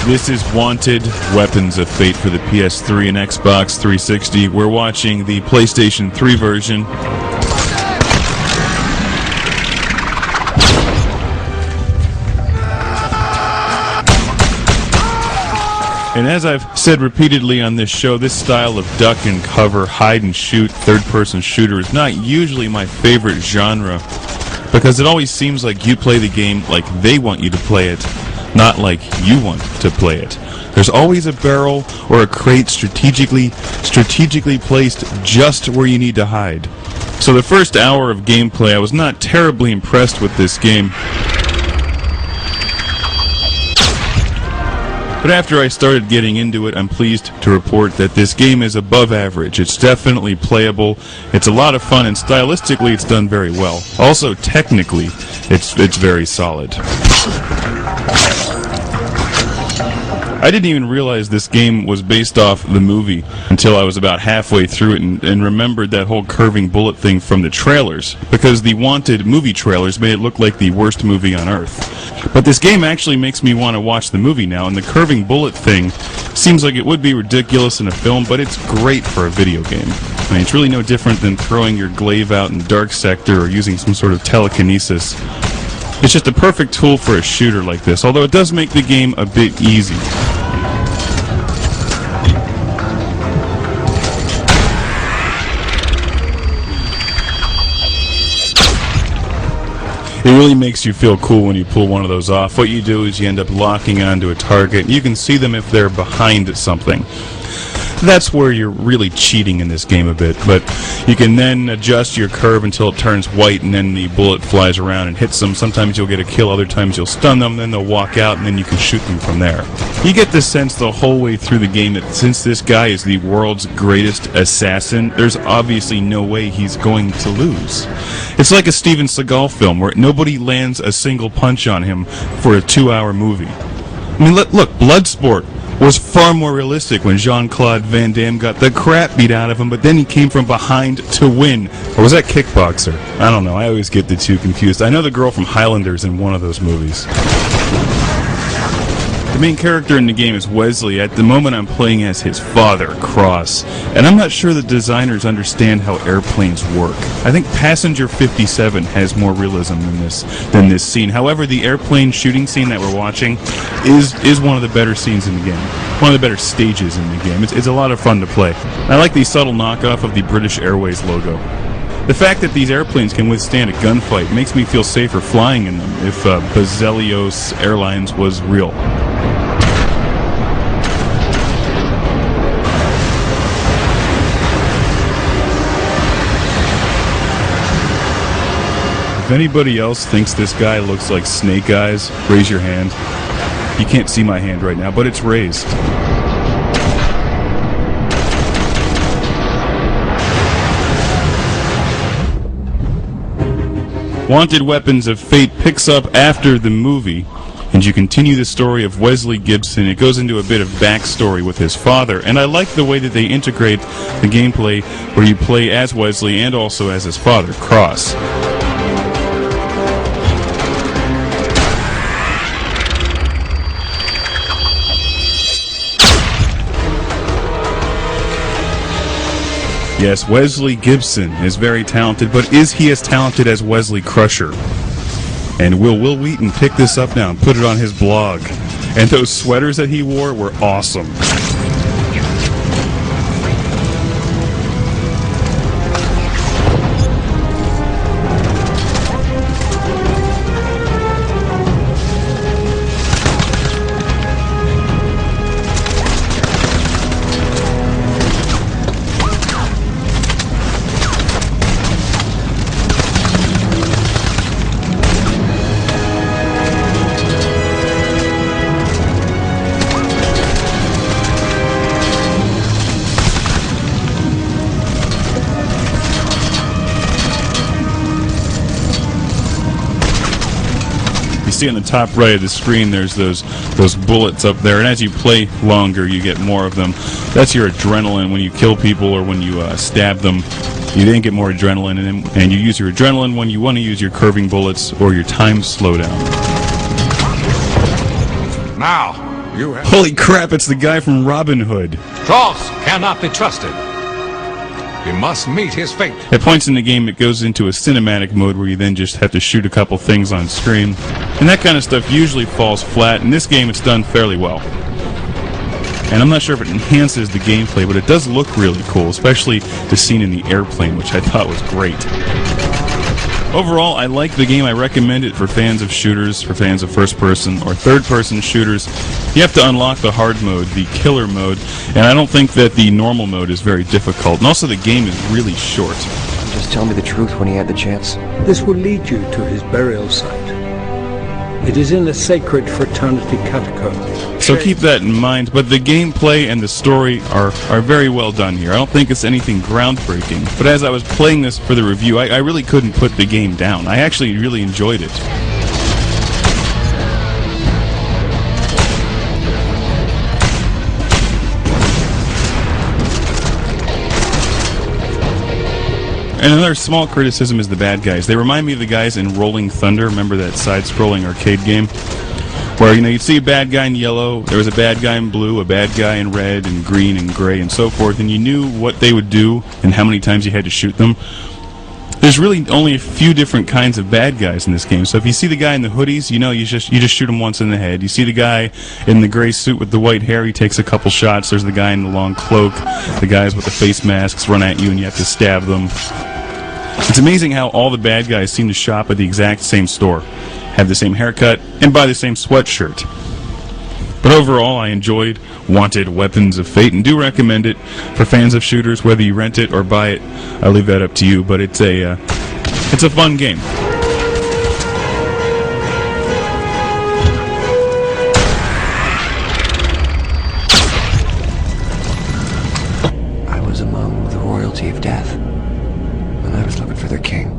This is Wanted Weapons of Fate for the PS3 and Xbox 360. We're watching the PlayStation 3 version. And as I've said repeatedly on this show, this style of duck and cover, hide and shoot, third-person shooter is not usually my favorite genre, because it always seems like you play the game like they want you to play it, not like you want to play it. There's always a barrel or a crate strategically placed just where you need to hide. So the first hour of gameplay, I was not terribly impressed with this game. But after I started getting into it, I'm pleased to report that this game is above average. It's definitely playable, it's a lot of fun, and stylistically it's done very well. Also, technically, it's very solid. I didn't even realize this game was based off the movie until I was about halfway through it and remembered that whole curving bullet thing from the trailers, because the Wanted movie trailers made it look like the worst movie on Earth. But this game actually makes me want to watch the movie now, and the curving bullet thing seems like it would be ridiculous in a film, but it's great for a video game. I mean, it's really no different than throwing your glaive out in Dark Sector or using some sort of telekinesis. It's just a perfect tool for a shooter like this, although it does make the game a bit easy. It really makes you feel cool when you pull one of those off. What you do is you end up locking onto a target. You can see them if they're behind something. That's where you're really cheating in this game a bit, but you can then adjust your curve until it turns white, and then the bullet flies around and hits them. Sometimes you'll get a kill, other times you'll stun them, then they'll walk out, and then you can shoot them from there. You get the sense the whole way through the game that since this guy is the world's greatest assassin, there's obviously no way he's going to lose. It's like a Steven Seagal film where nobody lands a single punch on him for a 2-hour movie. I mean, look, Bloodsport was far more realistic when Jean-Claude Van Damme got the crap beat out of him, but then he came from behind to win. Or was that Kickboxer? I don't know, I always get the two confused. I know the girl from Highlander's in one of those movies. The main character in the game is Wesley. At the moment I'm playing as his father, Cross, and I'm not sure the designers understand how airplanes work. I think Passenger 57 has more realism than this scene. However, the airplane shooting scene that we're watching is one of the better scenes in the game. One of the better stages in the game. It's a lot of fun to play. I like the subtle knockoff of the British Airways logo. The fact that these airplanes can withstand a gunfight makes me feel safer flying in them if Bezalios Airlines was real. If anybody else thinks this guy looks like Snake Eyes, raise your hand. You can't see my hand right now, but it's raised. Wanted Weapons of Fate picks up after the movie, and you continue the story of Wesley Gibson. It goes into a bit of backstory with his father, and I like the way that they integrate the gameplay where you play as Wesley and also as his father, Cross. Yes, Wesley Gibson is very talented, but is he as talented as Wesley Crusher? And will Will Wheaton pick this up now and put it on his blog? And those sweaters that he wore were awesome. See on the top right of the screen, there's those bullets up there, and as you play longer, you get more of them. That's your adrenaline when you kill people or when you stab them. You then get more adrenaline, and you use your adrenaline when you want to use your curving bullets or your time slowdown. Now, You have... Holy crap, it's the guy from Robin Hood. Ross cannot be trusted. We must meet his fate. At points in the game, it goes into a cinematic mode where you then just have to shoot a couple things on screen. And that kind of stuff usually falls flat. In this game, it's done fairly well. And I'm not sure if it enhances the gameplay, but it does look really cool, especially the scene in the airplane, which I thought was great. Overall, I like the game. I recommend it for fans of shooters, for fans of first-person or third-person shooters. You have to unlock the hard mode, the killer mode, and I don't think that the normal mode is very difficult. And also, the game is really short. Just tell me the truth when you had the chance. This will lead you to his burial site. It is in the sacred fraternity catacomb. So keep that in mind, but the gameplay and the story are very well done here. I don't think it's anything groundbreaking, but as I was playing this for the review, I really couldn't put the game down. I actually really enjoyed it. And another small criticism is the bad guys. They remind me of the guys in Rolling Thunder. Remember that side-scrolling arcade game? Where, you'd see a bad guy in yellow, there was a bad guy in blue, a bad guy in red and green and gray and so forth, and you knew what they would do and how many times you had to shoot them. There's really only a few different kinds of bad guys in this game. So if you see the guy in the hoodies, you just shoot him once in the head. You see the guy in the gray suit with the white hair, he takes a couple shots. There's the guy in the long cloak. The guys with the face masks run at you and you have to stab them. It's amazing how all the bad guys seem to shop at the exact same store, have the same haircut, and buy the same sweatshirt. But overall, I enjoyed Wanted Weapons of Fate and do recommend it for fans of shooters, whether you rent it or buy it. I'll leave that up to you, but it's a fun game. I was among the royalty of death, and I was looking for their king.